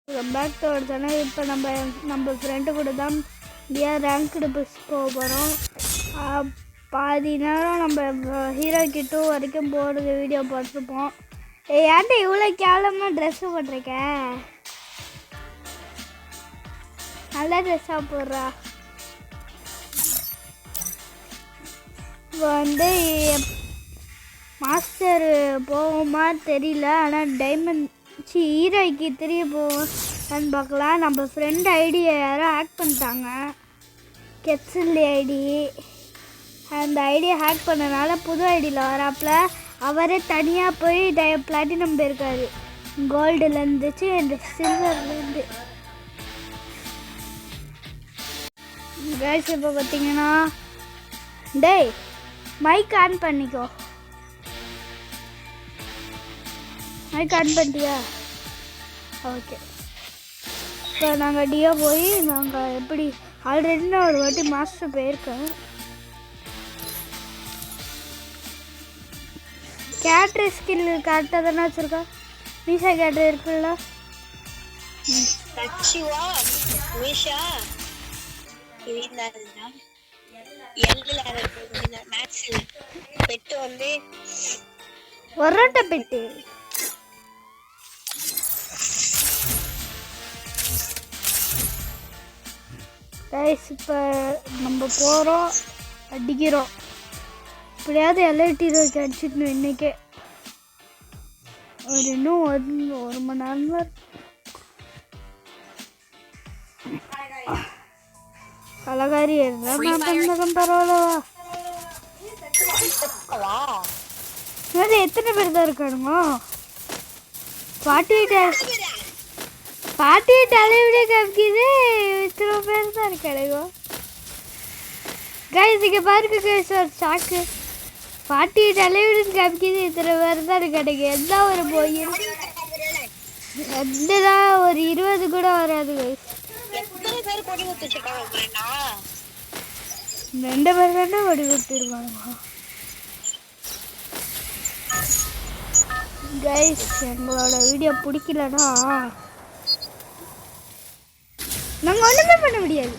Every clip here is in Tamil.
Back to our channel. இப்போ நம்ம ஃப்ரெண்டு கூட தான் ரேங்க்டு புஷ் போக போகிறோம். பாதி நேரம் நம்ம ஹீரோ கிட்ட வரைக்கும் போடுறது வீடியோ போட்டிருப்போம். ஏன்ட்ட இவ்வளோ கேவலமாக ட்ரெஸ்ஸு போட்டிருக்க? நல்ல ட்ரெஸ்ஸாக போடுறா. இப்போ வந்து மாஸ்டர் போகுமா தெரியல, ஆனால் டைமண்ட் ஹீரோய்க்கு தெரிய போவான்னு பார்க்கலாம். நம்ம ஃப்ரெண்ட் ஐடியை யாரோ ஹேக் பண்ணிட்டாங்க, கெட்ஸில் ஐடி. அந்த ஐடியை ஹேக் பண்ணனால புது ஐடியில் வராப்புல அவரே தனியாக போய் பிளாட்டினம் போயிருக்காரு. கோல்டில் இருந்துச்சு அண்ட் சில்வர்லேருந்து. கேஸ் இப்போ பார்த்தீங்கன்னா டேய் மைக் ஆன் பண்ணிக்கோ. மைக் ஆன் பண்ணிட்டியா? ஓகே. இப்போ நாங்கள் டியோ போய் நாங்கள் எப்படி ஆல்ரெடி நான் ஒரு வாட்டி மாஸ்டர் போயிருக்கேன். கேட்ரி ஸ்கில் கரெக்டாக தானே வச்சுருக்கா? மீஷா கேட்ரி இருக்குல்ல? ஒரட்ட பெட்டு கைஸ். இப்போ நம்ம போகிறோம், அடிக்கிறோம். இப்படியாவது எல்ஐடி ரோக்கு அடிச்சிடணும் இன்றைக்கே. இன்னும் ஒரு மணி நேரம் தான். கலகாரி இருந்தால் பரவாயில்லவா? எத்தனை பேர் தான் இருக்கானுங்க? 48 அளவிட காமிக்குது. இத்தனை பேர் தான் இருக்கானுங்க. கைஸ் இங்கே பாருங்க கைஸ், ஒரு சாக்கு 48 அளவிட காமிக்குது. இத்தனை பேர் தான் இருக்கானுங்க. எந்த ஒரு போய் எந்ததான் ஒரு 20 கூட வராது கைஸ். 2 பேர் தானே ஓடி கொடுத்துருக்காங்க. கைஸ் எங்களோட வீடியோ பிடிக்கலன்னா நாங்கள் ஒன்றுமே பண்ண முடியாது.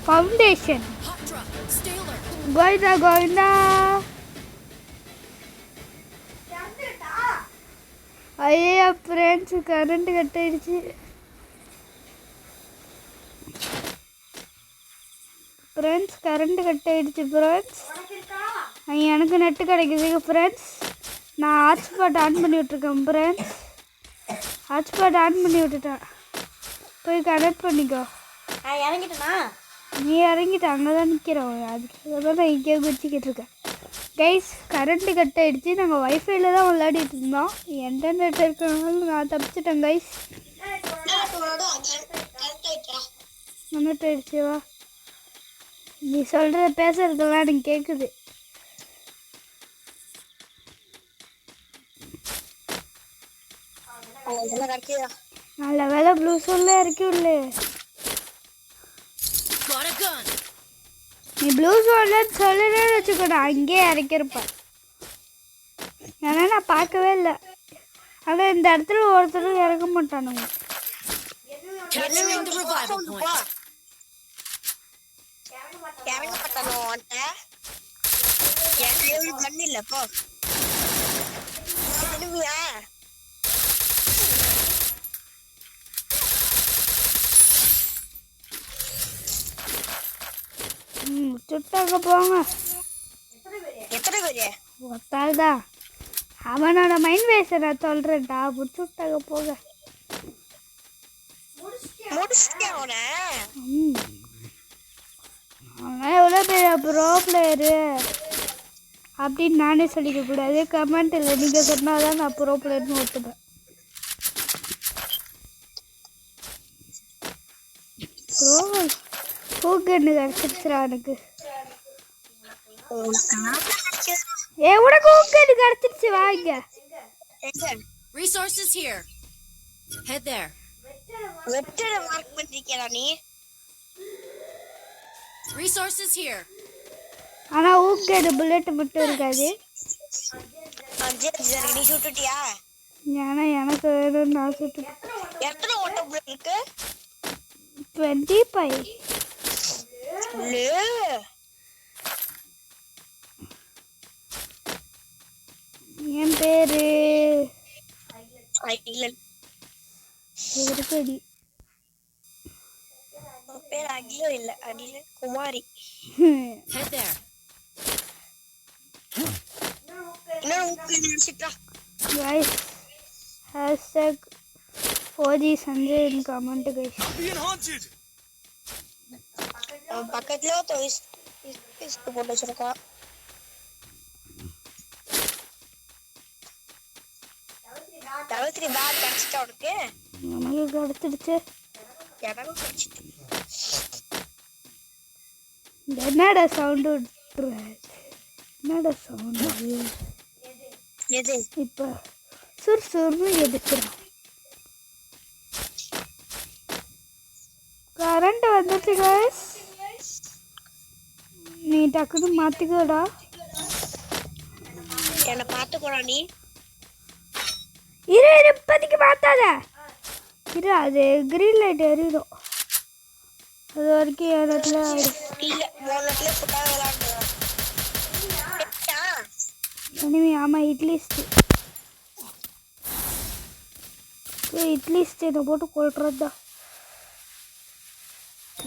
ஃபவுண்டேஷன் கோவிந்தா கோவிந்தா. ஐயா ஃப்ரெண்ட்ஸ் கரண்ட் கட் ஆயிடுச்சு. ஃப்ரெண்ட்ஸ் எனக்கு நெட்டு கிடைக்குது ஃப்ரெண்ட்ஸ். நான் ஹாட்ஸ்பாட் ஆன் பண்ணி விட்ருக்கேன் ஃப்ரெண்ட்ஸ். ஹாட்ஸ்பாட் ஆன் பண்ணி விட்டுட்டேன். போய் கனெக்ட் பண்ணிக்கோ. நீ இறங்கிட்ட அங்கே தான் நிற்கிறோம். அதுக்காக தான் நான் இங்கே குச்சிக்கிட்டு இருக்கேன். கைஸ் கரண்ட்டு கட் ஆகிடுச்சு. நாங்கள் வைஃபைல தான் விளையாடிட்டு இருந்தோம். இன்டர்நெட் இருக்கிறனால நான் தப்பிச்சிட்டேன் கைஸ். கனெக்ட் ஆகிடுச்சுவா? நீ சொல்கிற பேசுகிறதெல்லாம் எனக்கு கேட்குது. நல்ல வேலை ப்ளூ சொல்ல இறக்கி உள்ளே. நீ ப்ளூ சோல்டர்னு சொல்லவே வச்சுக்கோட, அங்கேயே இறக்கிருப்பேன். ஏன்னா நான் பார்க்கவே இல்லை. ஆனால் இந்த இடத்துல ஒருத்தரும் இறக்க மாட்டானுங்க. சுட்டாங்க போங்க. ஒத்தாள் தான் அவனோட மைண்ட் வேஸை நான் சொல்கிறேன்டா. சுட்டாங்க போக. அவன் எவ்வளோ பேர் ப்ரோ பிளேயரு அப்படின்னு நானே சொல்லிக்க கூடாது. கமெண்ட்டில் நீங்கள் சொன்னால் தான் நான் ப்ரோ பிளேயர்னு ஒத்துப்பேன். ப்ரோ பூக்கன்னு கிடச்சிருச்சுரா எனக்கு. உனக்கு ஊக்கேடு கிடைச்சிருச்சு வாங்க. Resources here. Head there. வெட்டற மார்க் பண்ணிருக்கேடா நீ. Resources here. ஆனா ஊக்கேடு புல்லட் மட்டும் இருக்காது. சரி நீ சுட்டுட்டியா? எனக்கு வேணும் நான் சுட்டுட்டேன். எத்தனை ஓட்ட புல்லட் இருக்கு? 25. என் பேரு அகிலன். இருக்கடி. பேர் அகிலன் இல்ல, அகிலன் குமாரி. Head there. இன்னும் நினைச்சிட்டா. Guys, #4G Sanjay in comment guys. பக்கத்துல தொய்ஸ்க்கு போட்டு வச்சிருக்கா. தவத்திரி பேக் கிடைச்சிட்டா உனக்கு? நமக்கு கிடைச்சிடுச்சு. எனக்கும் கிடைச்சிட்டு. என்னடா சவுண்டு? என்னடா சவுண்டு? எது? இப்போ சுறுசுறுன்னு எடுக்கிறோம். கரண்ட் வந்துச்சு guys. நீ டக்குன்னு மாத்திக்கோடா. என்ன பாத்துக்கோடா நீ. இரு இப்போதைக்கு மாத்தாத. இரு அது கிரீன் லைட் எரியும். அது வரைக்கும் இடத்துல இல்ல மோனட்ல போட்டா விளையாடுறா. எனிமி ஆமா இட்லிஸ்ட். இட்லிஸ்ட் இதை போட்டு கொள்றதா.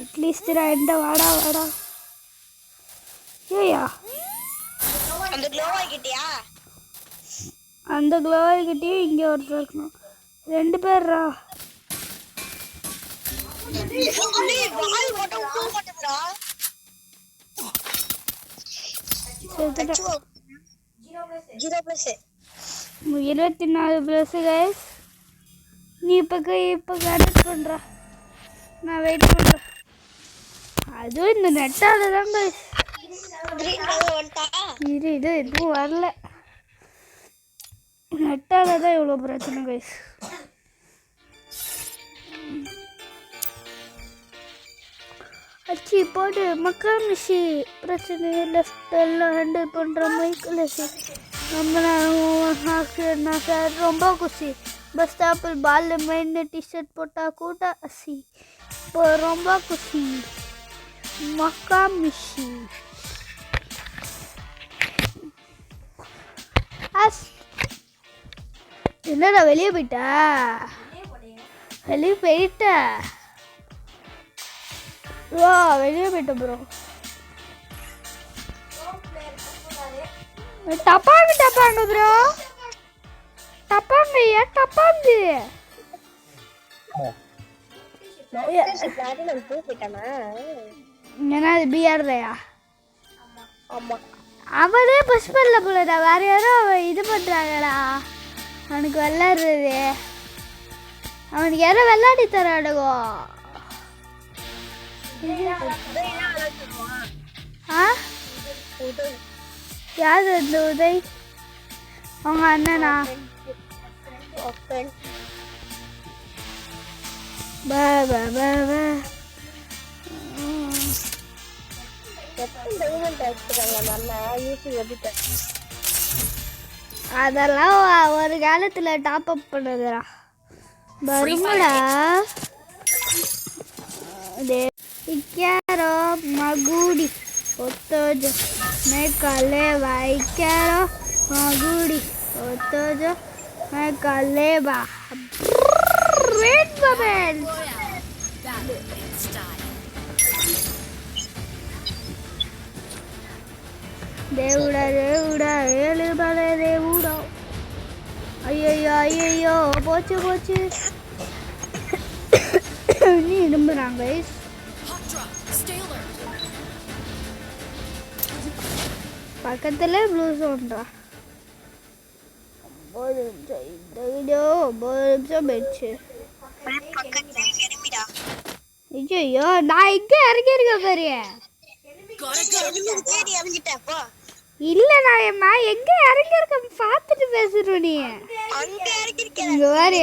இட்லிஸ்டா எந்த வாடா வாடா. ஏயா அந்த க்ளோவா கிட்டியா? அந்த க்ளோவா கிட்டே இங்க ஒருத்தர் இருக்கணும். 2 பேர்ரா. வாய் போட்டு ஊ போட்டுடா. 0 ப்ளஸ் 24 ப்ளஸ் கைஸ். நீ இப்போ கனெக்ட் பண்ணுறா. நான் வெயிட் பண்ணுறேன். அதுவும் இந்த நெட்டால் தான் கைஸ். இது எதுவும் வரல. நெட்டால் தான் இவ்வளோ பிரச்சனை கைஸ். அச்சி போட்டு மக்கா மிஷி பிரச்சனை லெஃப்ட் எல்லாம் ஹேண்டில் பண்ணுற மைக்கில் நம்ம சார் ரொம்ப குஷி. பஸ் ஸ்டாப்பில் பால் மைண்ட் டிஷர்ட் போட்டால் கூட அசி. இப்போ ரொம்ப குஷி. மக்கா மிஷி என்னடா வெளியே போயிட்டா? வெளியே போயிட்டா? வா வெளியே போயிட்ட ப்ரோ. டப்பாங்க ப்ரோ. டப்பாங்க ஏன்னா அது பிஆர்லையா? அவனே புஷ் பண்ணல போலடா. வேற யாரும் அவன் இது பண்றாங்கடா. அவனுக்கு விளாடுறது. அவனுக்கு யாரோ விளையாடி தராடுகோ. யாரு இந்த உதய்? அவங்க அண்ணனா? அதெல்லாம் ஒரு காலத்துல டாப் அப் பண்ணதுடா. வருங்களா Ikero magudi otojo me kaleva. Ikero magudi otojo me kaleva. Red bubble. Devuda devuda elubale devuda. Ayyo pochu. நீ நம்புறாங்க guys. பக்கத்துல ப்ளூ சோன்டா. ஒரு நிமிஷம் பெட்ச்சு. ஐயோ நான் இங்கே இறங்கி இருக்க பாரு. Gotta go. தேடி இறங்கிட்டப்பா. இல்லை நாயம்மா எங்கே இறங்கியிருக்க பார்த்துட்டு பேசுகிறோம் நீ அங்க இறங்கிருக்கேன். இங்கே வாரு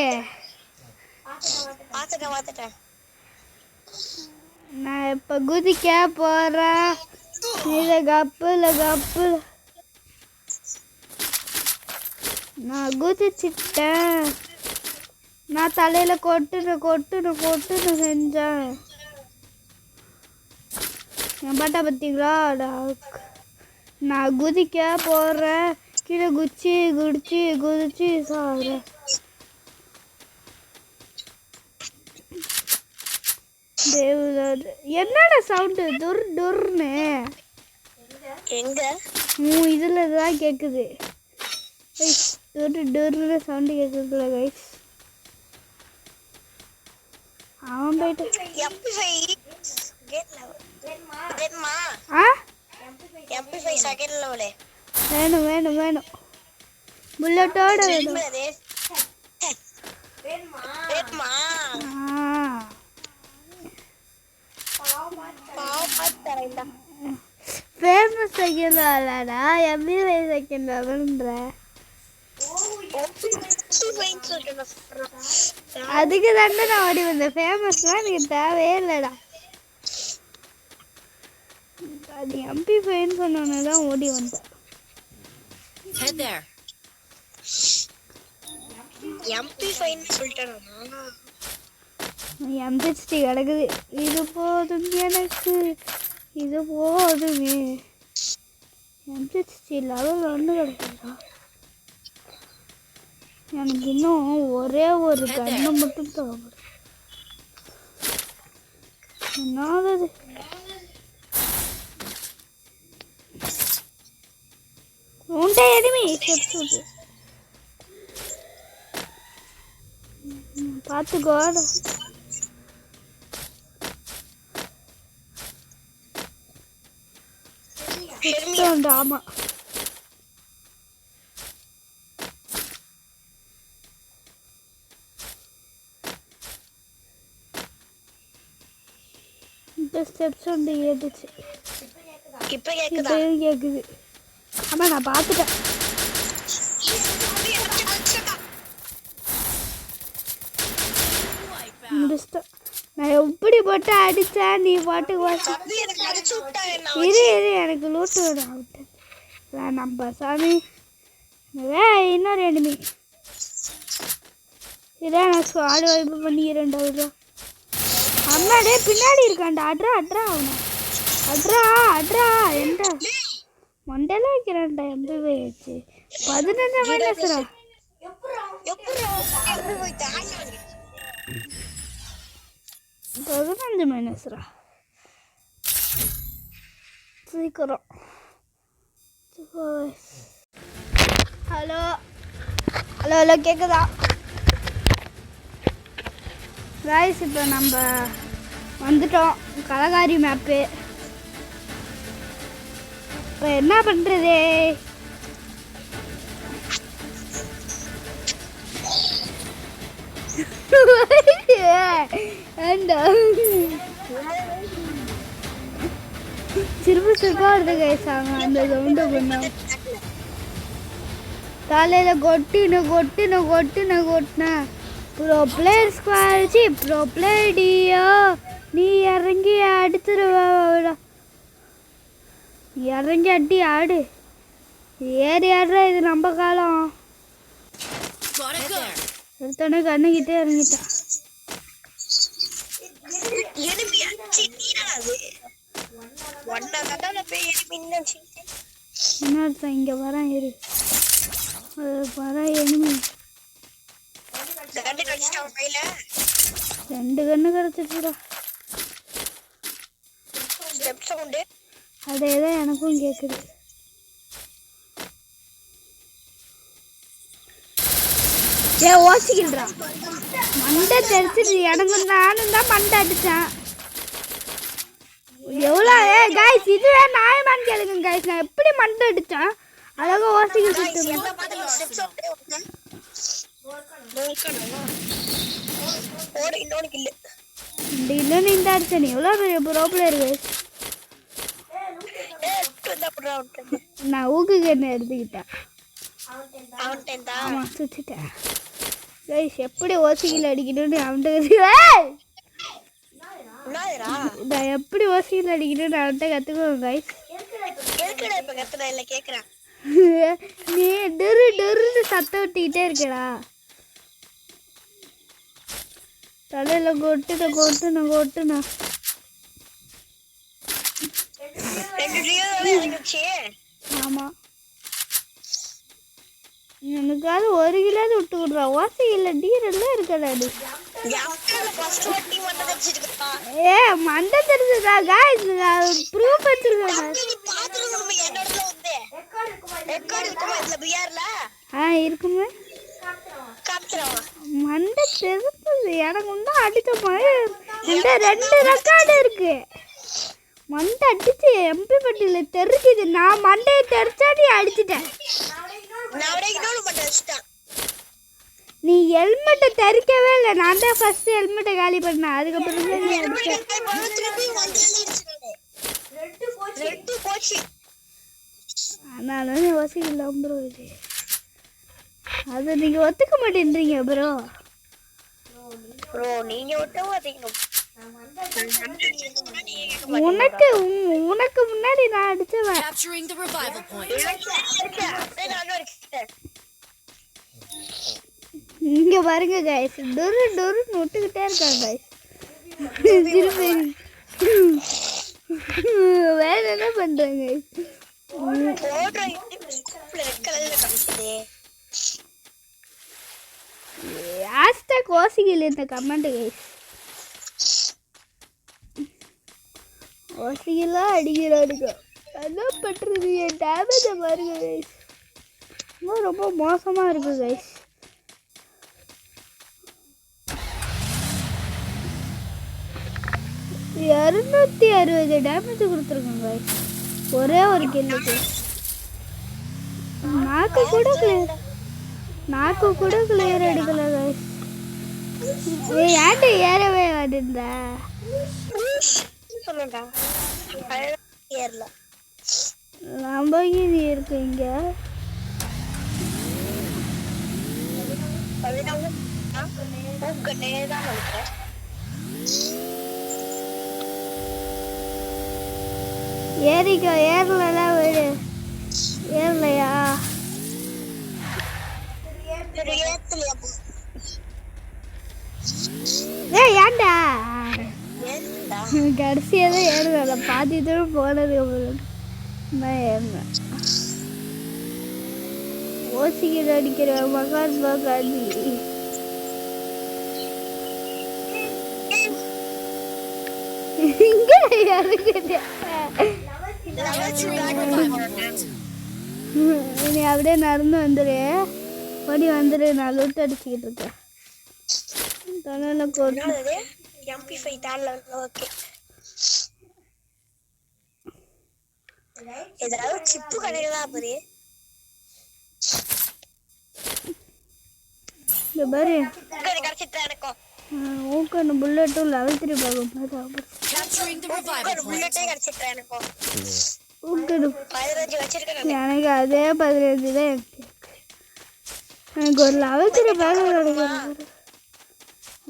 பாத்துட்டேன். நான் இப்போ குதிக்க போகிறேன் இதை கப்பில் நான் குதிச்சிட்டேன். நான் தலையில் கொட்டுன்னு செஞ்சேன். என் பாட்டா பார்த்தீங்களா? நான் குதிக்க போகிறேன் கீழே குதிச்சு சாகிறேன். தேவதாரு என்னடா சவுண்டு டொர்னு எங்க இதில் தான் கேட்குது. டொர்னு சவுண்டு கேட்குதுல கைஸ். அவன் போயிட்டு MP5 கேட் லெவல் வேணுமா? ஆ MP5 செகண்ட் லெவல் வேணும் புல்லட்டோட வேணும். வேணுமா? ஃபேமஸ் செகண்ட் லெவலாடா MP5 செகண்ட் லெவல்ன்ற அதுக்கு தானே நான் ஓடி வந்தேன். ஃபேமஸ்லாம் எனக்கு தேவையே இல்லைடா. அது MP5 சொன்னோன்னு தான் ஓடி வந்தேன். Head there. MP5 சொல்லிட்டேன். M60 கிடக்குது. இது போதும் எனக்கு இது போதுமே. M60 level 1 கிடக்குதா? எனக்கு இன்னும் ஒரே ஒரு கண்ணு மட்டும் தேவைப்படும். என்னது உண்டே எனிமி செத்து பார்த்துக்கோ. ஆமா இந்த ஸ்டெப்ஸ் வந்து ஏறிச்சு. இப்ப கேக்குதா? கேக்குது. ஆமா நான் பார்த்துட்டேன். முடிச்சிட்டேன். நான் எப்படி போட்டு அடித்தேன் நீ பாட்டு இரு எனக்கு லூட்டு விட நம்ம சாமி இன்னொரு எனிமி இதான் நான் ஸ்குவாடு வைப்பு பண்ணிக்கிறேன்டா. அம்மாடே பின்னாடி இருக்கான்டா. அட்ரா அவனை எந்த மண்டல வைக்கிறான்டா. MP5 வச்சு 15 மைனஸ்ரா. 15 மைனஸ்ரா சீக்கிரம். ஹலோ கேக்குதா கைஸ்? இப்போ நம்ம வந்துட்டோம் கலகாரி மேப்பு. இப்போ என்ன பண்ணுறது? சிறுப்பா வருது கைஸ். அந்த சவுண்டு பண்ணோம் தலையில் கொட்டினேன். ப்ரோ பிளேயர் ஸ்குவாட்சி ப்ரோ பிளேடியோ நீ இறங்கி அடித்துருவா. இறங்கி அடி ஆடு ஏறி ஆடுறா. இது நம்ம காலம். எடுத்தோடனே கண்ணுக்கிட்டே இறங்கிட்டான். இன்னொருத்தன் இங்கே வரேன் இரு. எனிமி 2 கண்ணு கிடச்சிச்சுடா. அதேதான் எனக்கும் கேட்குது. ஓசிக்கின்றான் மண்டை தெரிச்சிட்டு எனக்கு நானும் தான் மண்டை அடித்தேன். எவ்வளோ கைஸ் இதுவே நியாயமானு கேளுங்க கைஸ். நான் எப்படி மண்டை அடித்தேன் அழகாக ஓசிக்கிட்டு இல்லைன்னு இந்த அடிச்சேன். எவ்வளோ பெரிய ப்ரோ பிளேயர் கைஸ். இருந்தா அப்புறம் அவன்கிட்ட நான் ஊக்குகன்னு எடுத்துக்கிட்டேன். அவன்கிட்ட ஆமாம் சுற்றிட்டேன் கைஸ். எப்படி ஓசிக்கில் அடிக்கணும்னு அவன்கிட்ட என்னதுடா நான் எப்படி ஓசிக்கில் அடிக்கணும்னு அவன்கிட்ட கற்றுக்குவேன் கைஸ். எதுக்குடா இப்ப கத்துனா இல்ல கேக்குறேன். நீ டொரு டொருன்னு சத்தம் விட்டுக்கிட்டே இருக்கடா. தலையில் கொட்டுன ரெண்டு டியோவே இறங்கிடுச்சு. ஆமாம் எனக்காவது 1 கிலோது விட்டு கொடுறா. ஓசி இல்லை டீரெல்லாம் இருக்கடாது. ஃபர்ஸ்ட் வாட்டி மண்டை தெரிச்சிருக்கா. ஏ மண்டை தெரிஞ்சதா காய்ஸ் ப்ரூஃப் வச்சிருக்கேன். பாத்துருக்கோம் என்னோடல வந்து ரெக்கார்ட் இருக்குமா இதுல பிஆர்ல? இருக்குமே காத்துறவா மண்டை தெரிஞ்சது எனக்கு இன்னும் அடிச்ச மாதிரி. என்கிட்ட 2 ரெக்கார்டு இருக்கு. மண்டை அடிச்சு எம்பி பட்டியில் தெரிக்குது. நான் மண்டையை தெரிச்சா நீ அடிச்சிட்டேன். நீ ஹெல்மெட்டை தெரிக்கவே இல்லை. நான் தான் ஃபர்ஸ்ட் ஹெல்மெட்டை காலி பண்ணேன். அதுக்கப்புறம் தான் நீ அடிச்ச. அதனால யோசிக்கல ப்ரோ. இது அது நீங்கள் ஒத்துக்க மாட்டேன்றீங்க ப்ரோ. நீங்க உனக்கு முன்னாடி நான் அடிச்சவன். Capturing the revival point. இங்க பாருங்க கைஸ் டொரு டொருன்னு விட்டுக்கிட்டே இருக்காங்க கைஸ். வேற என்ன பண்றாங்க ஹேஷ்டாக் ஓசிகள் இந்த கமெண்ட் கைஸ். ஓசிகளாக அடிக்கிறாருங்க. என்ன பண்ணுறது? என் டேமேஜை பாருங்க கைஸ். ரொம்ப மோசமாக இருக்கு கைஸ். $260 டேமேஜ் கொடுத்துருக்கோங்க கைஸ் ஒரே ஒரு கில்லுக்கு. நாக்கு கூட கிளியர் அடிக்கல கைஸ். ஏன்ட்டு ஏறவே மாட்டேன்ற லம்பகினி இருக்கு இங்க. ஏறிக்கா ஏறலாம் வீடு ஏறலையா? ஏன்டா கடைசியாக தான் ஏறுவேல. பாதி தூரம் போனது நான் ஏறினேன். ஓசிக்கிட்டு அடிக்கிற மகாத்மா காந்தி. இங்கே இறங்கிட்டேன். நீ அப்படியே நடந்து வந்துடு. ஓடி வந்துடு. நான் லூட் அடிச்சுக்கிட்டு இருக்கேன். புல்லட்டும் லெவல் 3 பார்க்கும். எனக்கு அதே 15 தான் இருக்கு. எனக்கு ஒரு லெவல் 3 பேக் கிடைக்கும்.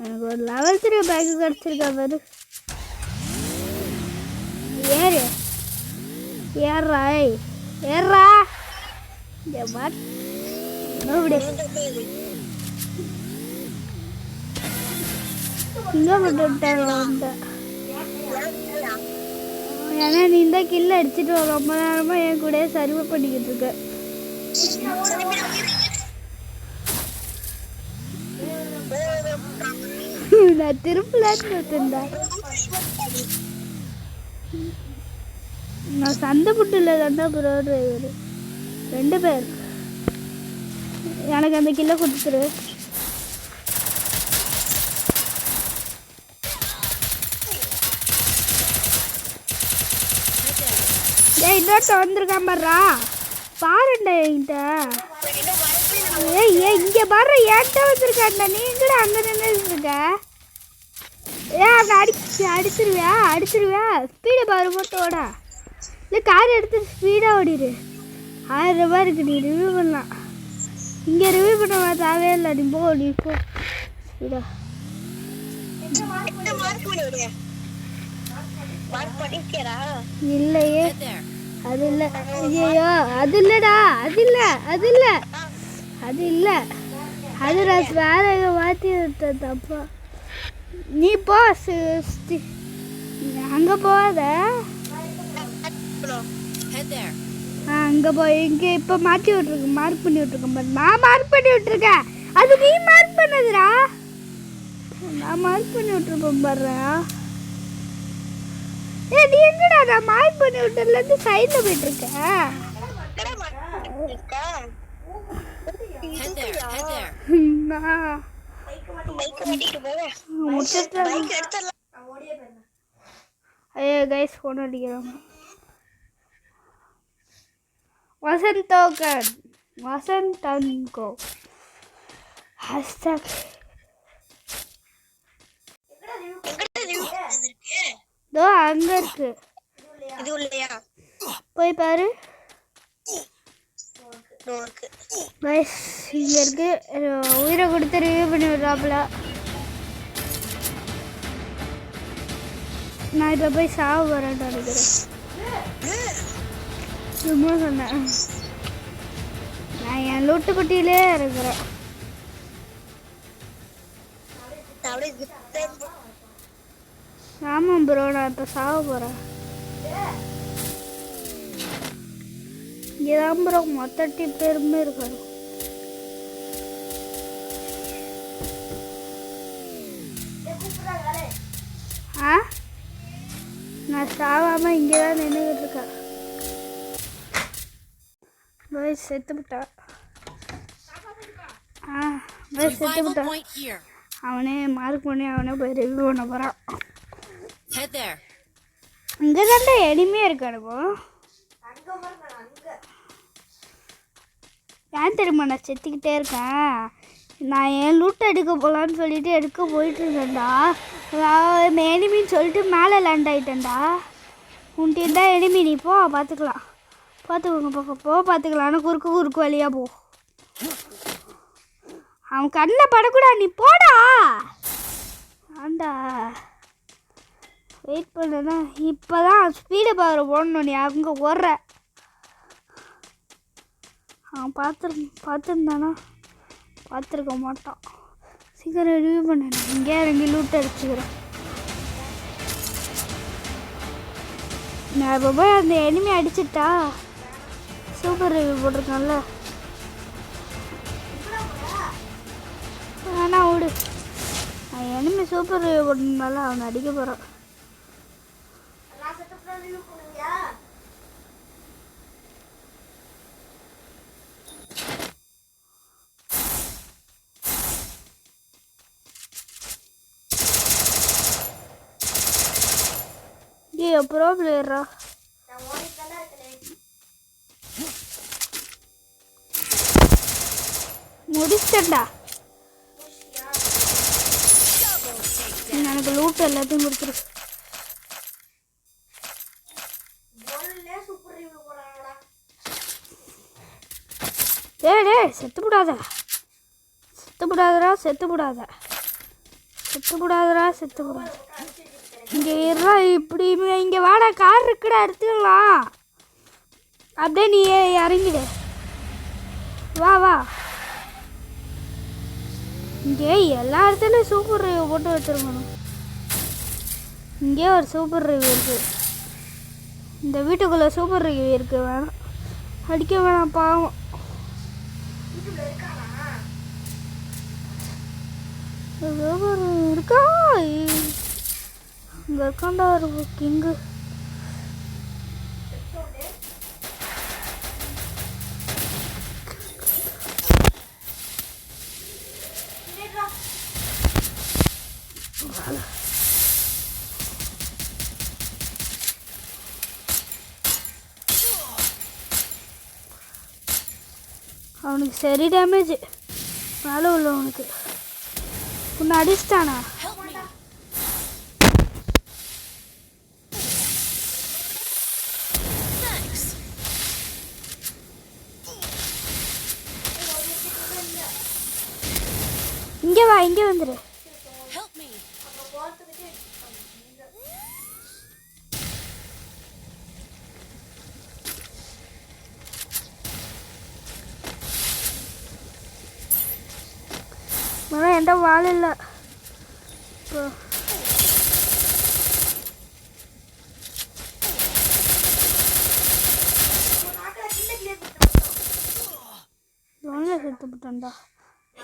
எனக்கு ஒரு லெவல் 3 பேக் கிடச்சிருக்கா பாரு. ஏறா ஏன்னா நீ இந்த கில்ல அடிச்சுட்டு ரொம்ப நேரமா என் கூட சர்வ் பண்ணிக்கிட்டு இருக்க. நான் திருப்பலான்னு பார்த்தேன்டா. நான் சந்தை புட்டில் தாண்டா ப்ரோ டிரைவர். 2 பேர். எனக்கு அந்த கில்லை கொடுத்துரு. இன்னொருத்த வந்திருக்கான் பாடுறா. பாருண்டா என்கிட்ட. இங்கே பாடுற ஏன்ட்ட வந்திருக்காண்டா. நீ கூட அங்கே நின்று இருக்க. அவனை அடிச்சிருவியா? ஸ்பீடை பாரு போட்டோட. இல்லை கார் எடுத்து ஸ்பீடாக ஓடிடு. 1000 ரூபாய் இருக்குது, நீ ரிவ்யூ பண்ணலாம். இங்கே ரிவ்யூ பண்ண தேவையே இல்லை, நீ போ ஸ்பீடா. இல்லையே Head there. அது இல்லை. ஐயோ அது இல்லைடா, அது இல்லை, அது இல்லை, அது இல்லை, அது நான் வேற எங்கே மாற்றி விட்டேன் தப்பா. நீ போ அங்கே போகாத. Head there. அங்கே போய் இங்கே இப்போ மாற்றி விட்ருக்கேன், மார்க் பண்ணி விட்ருக்கேன் பாரு. நான் மார்க் பண்ணி விட்ருக்கேன், அது நீ மார்க் பண்ணதுடா. நான் மார்க் பண்ணி விட்ருப்பேன் பாருடா. ஏ நீ எங்கடா நான் மார்க் பண்ணி விட்டதுலேருந்து சைடில் போயிட்டுருக்கேன். Head there. Head there. நான் ஐயோ கைஸ் ஃபோன் அடிக்கிறாங்க. வசந்தன்கோ ஹேஷ்டாக். இதோ அங்கே இருக்கு, போய் பாரு. கைஸ் இங்கே இருக்கு, உயிரை கொடுத்து ரிவ்யூ பண்ணி விட்றாப்புல. நான் இப்போ போய் சாவ வரேன் நினைக்கிறேன். சும்மா சொன்னேன், நான் என் லூட்டுக்குட்டியிலே இருக்கிறேன். ஆமாம் ப்ரோ, நான் இப்போ சாவ போகிறேன். இங்கேதான் ப்ரோ மொத்த பேருமே இருக்கணும். ஆ நான் சாவாமல் இங்கே தான் நின்றுக்கிட்டு இருக்கேன். போய் செத்துவிட்டா. போய் Revival செத்துவிட்டா. point here. அவனே மார்க் பண்ணி அவனே போய் ரிவ்யூ பண்ண போகிறான். Head there. இங்கே தாண்டா எனிமையாக இருக்கானுக்கும். ஏன் தெரியுமா நான் செத்துக்கிட்டே இருக்கேன்? நான் ஏன் லூட் எடுக்க போகலான்னு சொல்லிட்டு எடுக்க போயிட்டு இருந்தேன்டா. எனிமின்னு சொல்லிட்டு மேலே லேண்ட் ஆகிட்டேன்டா. உன்ட்டு தான் எனிமி, நீ போ பார்த்துக்கலாம், பார்த்துக்கோங்க பார்த்துக்கலாம். ஆனால் குறுக்கு வழியாக போ. அவன் கண்ணில் படக்கூடாது, நீ போடா. ஆண்டா வெயிட் பண்ணுனா இப்போ தான் ஸ்பீடு பவர் போடணும். நீ அங்கே ஓடுற. அவன் பார்த்துருந்தானா பார்த்துருக்க மாட்டான். சீக்கிரம் ரிவ்யூ பண்ண. இங்கே இறங்கி லூட் அடிச்சுக்கிறேன். நான் இப்போ போய் அந்த எனிமி அடிச்சிட்டா சூப்பர் ரிவ்யூ போட்டிருக்கான்ல. வேணா விடு, நான் எனிமி சூப்பர் ரிவ்யூ போட்டிருந்தால அவனை அடிக்க போகிறான். ஏ ப்ரோ பிளேயரா, முடிச்சிட்டா. எனக்கு லூட் எல்லாத்தையும் கொடுத்துரு. டேய் செத்துப்படாத, செத்துப்படாத. இங்கே இருறா, இப்படி இங்கே வாடா, கார் இருக்குடா, எடுத்துக்கலாம். அப்படியே நீ இறங்கிடு, வா. இங்கே எல்லா இடத்துலையும் சூப்பர் ரிவ்யூ போட்டு வச்சுருக்கணும். இங்கே ஒரு சூப்பர் ரிவ்யூ இருக்குது, இந்த வீட்டுக்குள்ளே சூப்பர் ரிவ்யூ இருக்குது. வேணாம், அடிக்க வேணாம், பாவம். இருக்கா இங்கே இருக்காண்டா ஒரு கிங்கு. அவனுக்கு சரி டேமேஜ் மேலே உள்ளவனுக்கு. உன்னை அடிச்சிட்டானா? வா இங்கே வந்துரு. Help me. மரம் எந்த வால் இல்லை. செத்துப்பட்டான்டா.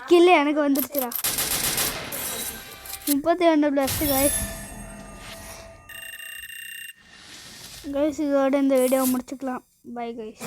கில்லு எனக்கு வந்துடுச்சுடா. 32 ப்ளஸ் கைஸ். கைஸ் இதோட இந்த வீடியோ முடிச்சுக்கலாம். Bye guys.